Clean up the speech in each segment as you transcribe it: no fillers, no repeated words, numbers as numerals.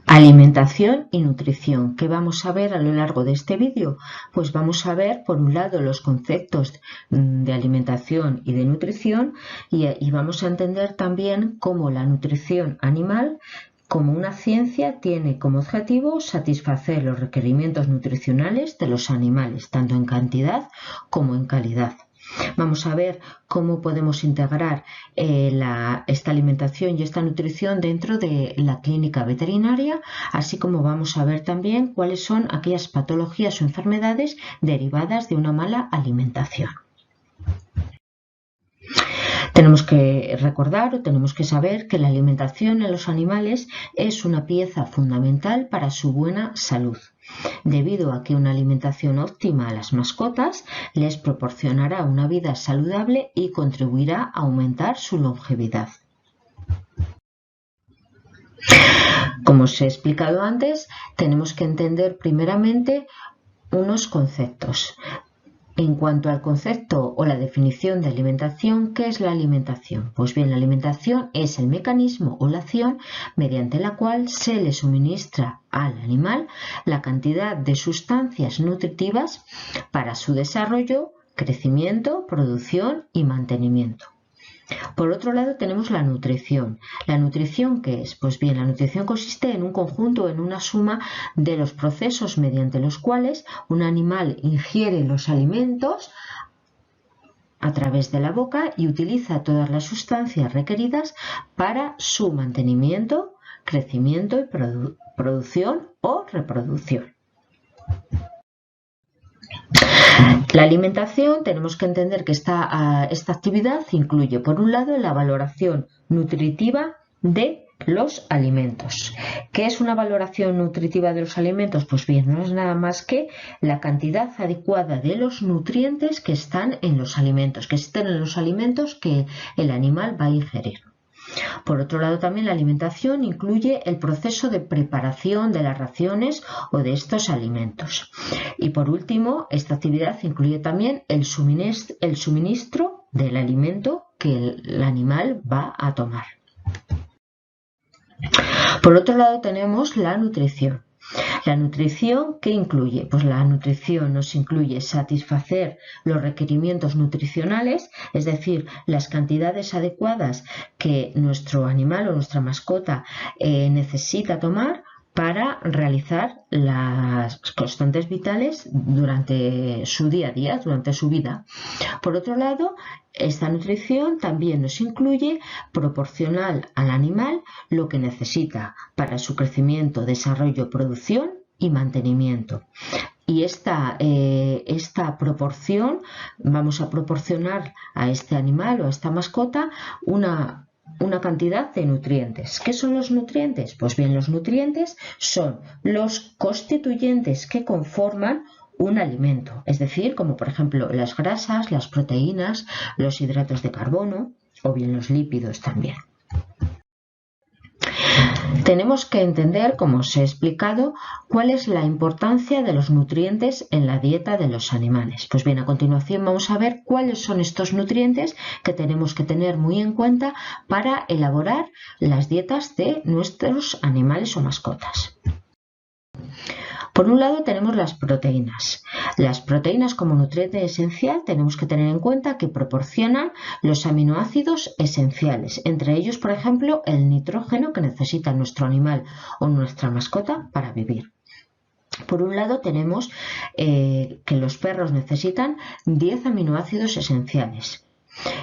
Alimentación y nutrición. ¿Qué vamos a ver a lo largo de este vídeo? Pues vamos a ver, por un lado, los conceptos de alimentación y de nutrición y vamos a entender también cómo la nutrición animal, como una ciencia, tiene como objetivo satisfacer los requerimientos nutricionales de los animales, tanto en cantidad como en calidad. Vamos a ver cómo podemos integrar esta alimentación y esta nutrición dentro de la clínica veterinaria, así como vamos a ver también cuáles son aquellas patologías o enfermedades derivadas de una mala alimentación. Tenemos que recordar o tenemos que saber que la alimentación en los animales es una pieza fundamental para su buena salud, debido a que una alimentación óptima a las mascotas les proporcionará una vida saludable y contribuirá a aumentar su longevidad. Como os he explicado antes, tenemos que entender primeramente unos conceptos. En cuanto al concepto o la definición de alimentación, ¿qué es la alimentación? Pues bien, la alimentación es el mecanismo o la acción mediante la cual se le suministra al animal la cantidad de sustancias nutritivas para su desarrollo, crecimiento, producción y mantenimiento. Por otro lado tenemos la nutrición. ¿La nutrición qué es? Pues bien, la nutrición consiste en un conjunto, en una suma de los procesos mediante los cuales un animal ingiere los alimentos a través de la boca y utiliza todas las sustancias requeridas para su mantenimiento, crecimiento y producción o reproducción. La alimentación, tenemos que entender que esta actividad incluye, por un lado, la valoración nutritiva de los alimentos. ¿Qué es una valoración nutritiva de los alimentos? Pues bien, no es nada más que la cantidad adecuada de los nutrientes que están en los alimentos, que estén en los alimentos que el animal va a ingerir. Por otro lado, también la alimentación incluye el proceso de preparación de las raciones o de estos alimentos. Y por último, esta actividad incluye también el suministro del alimento que el animal va a tomar. Por otro lado, tenemos la nutrición. La nutrición, ¿qué incluye? Pues la nutrición nos incluye satisfacer los requerimientos nutricionales, es decir, las cantidades adecuadas que nuestro animal o nuestra mascota necesita tomar para realizar las constantes vitales durante su día a día, durante su vida. Por otro lado, esta nutrición también nos incluye proporcionar al animal lo que necesita para su crecimiento, desarrollo, producción y mantenimiento. Y esta proporción, vamos a proporcionar a este animal o a esta mascota una cantidad de nutrientes. ¿Qué son los nutrientes? Pues bien, los nutrientes son los constituyentes que conforman un alimento, es decir, como por ejemplo las grasas, las proteínas, los hidratos de carbono o bien los lípidos también. Tenemos que entender, como os he explicado, cuál es la importancia de los nutrientes en la dieta de los animales. Pues bien, a continuación vamos a ver cuáles son estos nutrientes que tenemos que tener muy en cuenta para elaborar las dietas de nuestros animales o mascotas. Por un lado tenemos las proteínas. Las proteínas como nutriente esencial tenemos que tener en cuenta que proporcionan los aminoácidos esenciales, entre ellos, por ejemplo, el nitrógeno que necesita nuestro animal o nuestra mascota para vivir. Por un lado tenemos que los perros necesitan 10 aminoácidos esenciales.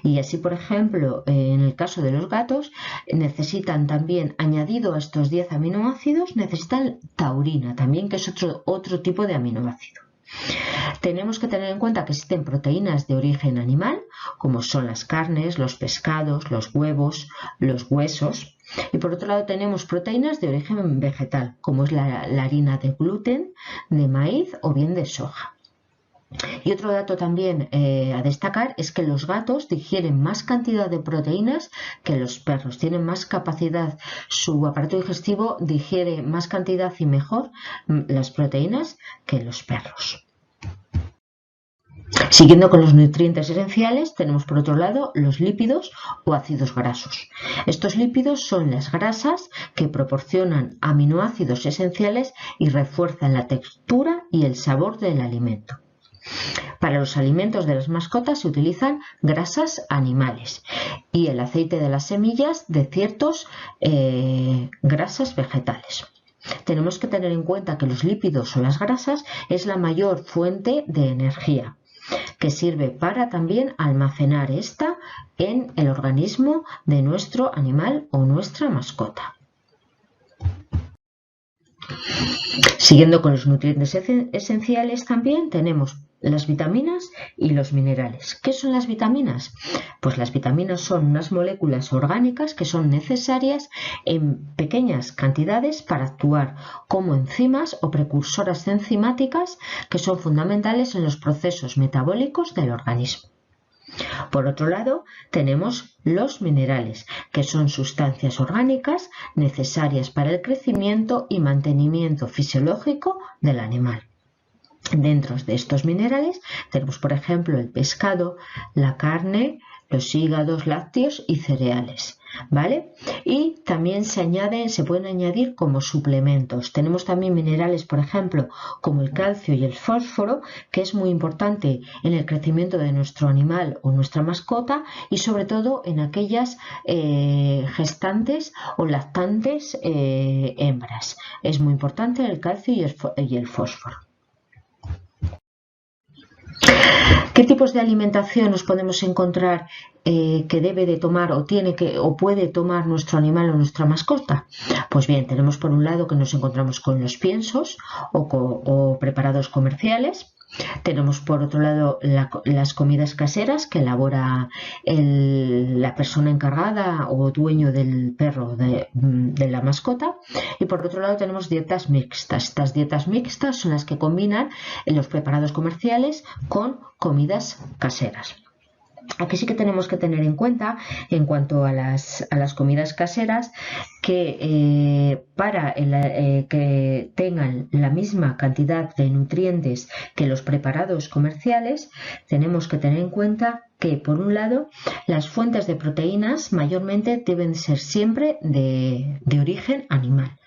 Y así, por ejemplo, en el caso de los gatos, necesitan también, añadido a estos 10 aminoácidos, necesitan taurina también, que es otro tipo de aminoácido. Tenemos que tener en cuenta que existen proteínas de origen animal, como son las carnes, los pescados, los huevos, los huesos. Y por otro lado tenemos proteínas de origen vegetal, como es la harina de gluten, de maíz o bien de soja. Y otro dato también a destacar es que los gatos digieren más cantidad de proteínas que los perros, tienen más capacidad, su aparato digestivo digiere más cantidad y mejor las proteínas que los perros. Siguiendo con los nutrientes esenciales, tenemos por otro lado los lípidos o ácidos grasos. Estos lípidos son las grasas que proporcionan aminoácidos esenciales y refuerzan la textura y el sabor del alimento. Para los alimentos de las mascotas se utilizan grasas animales y el aceite de las semillas de ciertas grasas vegetales. Tenemos que tener en cuenta que los lípidos o las grasas es la mayor fuente de energía, que sirve para también almacenar esta en el organismo de nuestro animal o nuestra mascota. Siguiendo con los nutrientes esenciales también tenemos las vitaminas y los minerales. ¿Qué son las vitaminas? Pues las vitaminas son unas moléculas orgánicas que son necesarias en pequeñas cantidades para actuar como enzimas o precursoras enzimáticas que son fundamentales en los procesos metabólicos del organismo. Por otro lado, tenemos los minerales, que son sustancias orgánicas necesarias para el crecimiento y mantenimiento fisiológico del animal. Dentro de estos minerales tenemos, por ejemplo, el pescado, la carne, los hígados, lácteos y cereales, ¿vale? Y también se pueden añadir como suplementos. Tenemos también minerales, por ejemplo, como el calcio y el fósforo, que es muy importante en el crecimiento de nuestro animal o nuestra mascota y sobre todo en aquellas gestantes o lactantes hembras. Es muy importante el calcio y el fósforo. ¿Qué tipos de alimentación nos podemos encontrar que debe de tomar o puede tomar nuestro animal o nuestra mascota? Pues bien, tenemos por un lado que nos encontramos con los piensos o preparados comerciales. Tenemos por otro lado las comidas caseras que elabora la persona encargada o dueño del perro de la mascota, y por otro lado tenemos dietas mixtas. Estas dietas mixtas son las que combinan los preparados comerciales con comidas caseras. Aquí sí que tenemos que tener en cuenta, en cuanto a las comidas caseras, que para que tengan la misma cantidad de nutrientes que los preparados comerciales, tenemos que tener en cuenta que, por un lado, las fuentes de proteínas mayormente deben ser siempre de origen animal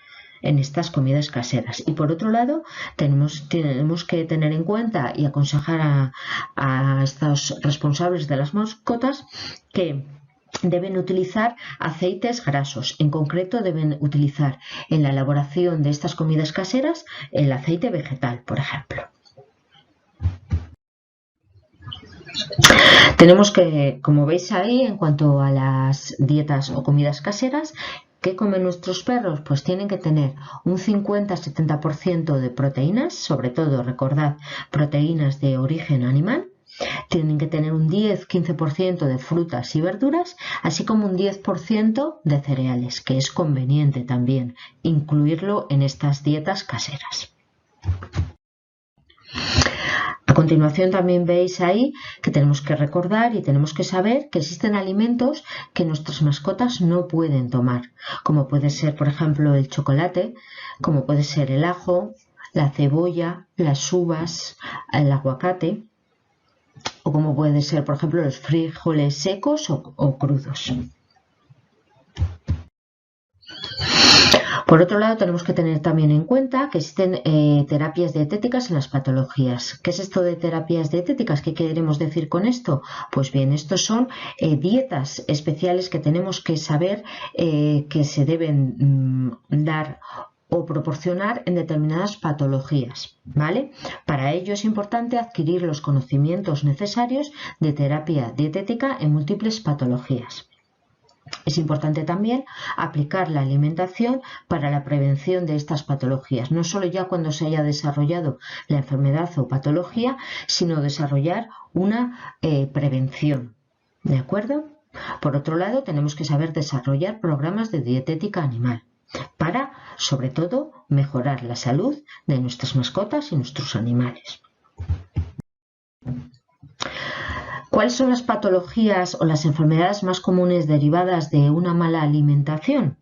en estas comidas caseras, y por otro lado tenemos que tener en cuenta y aconsejar a estos responsables de las mascotas que deben utilizar aceites grasos. En concreto deben utilizar en la elaboración de estas comidas caseras el aceite vegetal, por ejemplo. Tenemos que, como veis ahí, en cuanto a las dietas o comidas caseras, ¿qué comen nuestros perros? Pues tienen que tener un 50-70% de proteínas, sobre todo, recordad, proteínas de origen animal. Tienen que tener un 10-15% de frutas y verduras, así como un 10% de cereales, que es conveniente también incluirlo en estas dietas caseras. A continuación también veis ahí que tenemos que recordar y tenemos que saber que existen alimentos que nuestras mascotas no pueden tomar, como puede ser, por ejemplo, el chocolate, como puede ser el ajo, la cebolla, las uvas, el aguacate, o como puede ser, por ejemplo, los frijoles secos o crudos. Por otro lado, tenemos que tener también en cuenta que existen terapias dietéticas en las patologías. ¿Qué es esto de terapias dietéticas? ¿Qué queremos decir con esto? Pues bien, estos son dietas especiales que tenemos que saber que se deben dar o proporcionar en determinadas patologías, ¿vale? Para ello es importante adquirir los conocimientos necesarios de terapia dietética en múltiples patologías. Es importante también aplicar la alimentación para la prevención de estas patologías, no solo ya cuando se haya desarrollado la enfermedad o patología, sino desarrollar una prevención, ¿de acuerdo? Por otro lado, tenemos que saber desarrollar programas de dietética animal para, sobre todo, mejorar la salud de nuestras mascotas y nuestros animales. ¿Cuáles son las patologías o las enfermedades más comunes derivadas de una mala alimentación?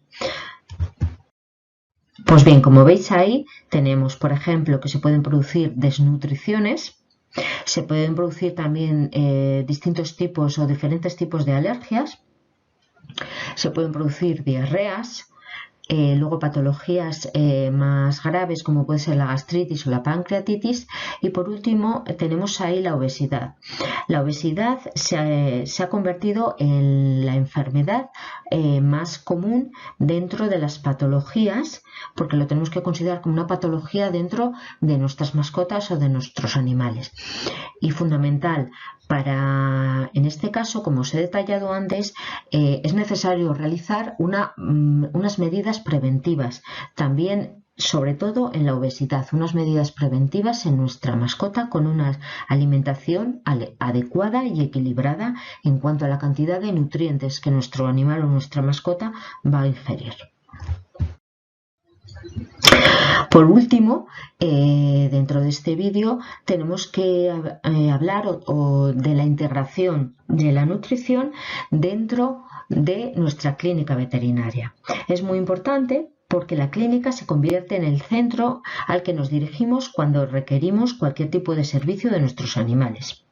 Pues bien, como veis ahí, tenemos, por ejemplo, que se pueden producir desnutriciones, Se pueden producir también distintos tipos o diferentes tipos de alergias. Se pueden producir diarreas, luego patologías más graves como puede ser la gastritis o la pancreatitis, y por último tenemos ahí la obesidad. La obesidad se ha convertido en la enfermedad más común dentro de las patologías, porque lo tenemos que considerar como una patología dentro de nuestras mascotas o de nuestros animales. Y fundamental para, en este caso, como os he detallado antes, es necesario realizar unas medidas preventivas. También, sobre todo en la obesidad, unas medidas preventivas en nuestra mascota con una alimentación adecuada y equilibrada en cuanto a la cantidad de nutrientes que nuestro animal o nuestra mascota va a ingerir. Por último, dentro de este vídeo tenemos que hablar de la integración de la nutrición dentro de nuestra clínica veterinaria. Es muy importante porque la clínica se convierte en el centro al que nos dirigimos cuando requerimos cualquier tipo de servicio de nuestros animales.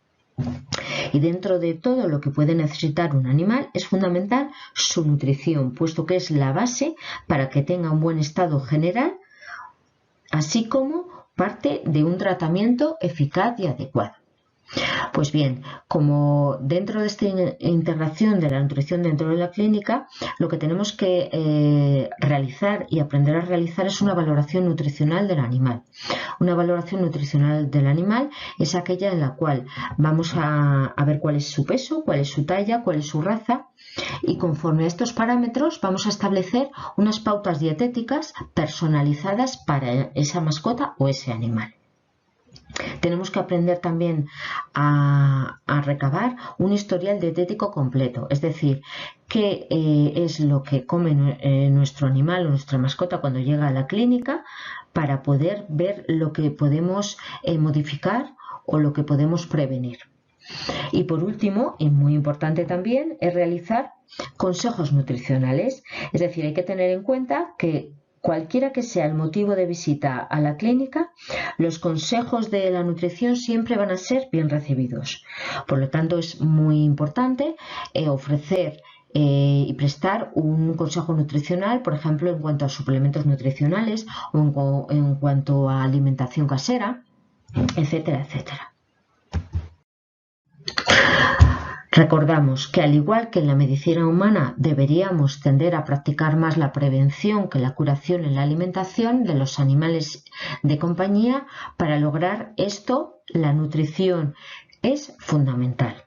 Y dentro de todo lo que puede necesitar un animal es fundamental su nutrición, puesto que es la base para que tenga un buen estado general, así como parte de un tratamiento eficaz y adecuado. Pues bien, como dentro de esta integración de la nutrición dentro de la clínica, lo que tenemos que realizar y aprender a realizar es una valoración nutricional del animal. Una valoración nutricional del animal es aquella en la cual vamos a ver cuál es su peso, cuál es su talla, cuál es su raza, y conforme a estos parámetros vamos a establecer unas pautas dietéticas personalizadas para esa mascota o ese animal. Tenemos que aprender también a recabar un historial dietético completo, es decir, qué es lo que come nuestro animal o nuestra mascota cuando llega a la clínica, para poder ver lo que podemos modificar o lo que podemos prevenir. Y por último, y muy importante también, es realizar consejos nutricionales, es decir, hay que tener en cuenta que cualquiera que sea el motivo de visita a la clínica, los consejos de la nutrición siempre van a ser bien recibidos. Por lo tanto, es muy importante ofrecer y prestar un consejo nutricional, por ejemplo, en cuanto a suplementos nutricionales o en cuanto a alimentación casera, etcétera, etcétera. Recordamos que, al igual que en la medicina humana, deberíamos tender a practicar más la prevención que la curación en la alimentación de los animales de compañía. Para lograr esto, la nutrición es fundamental.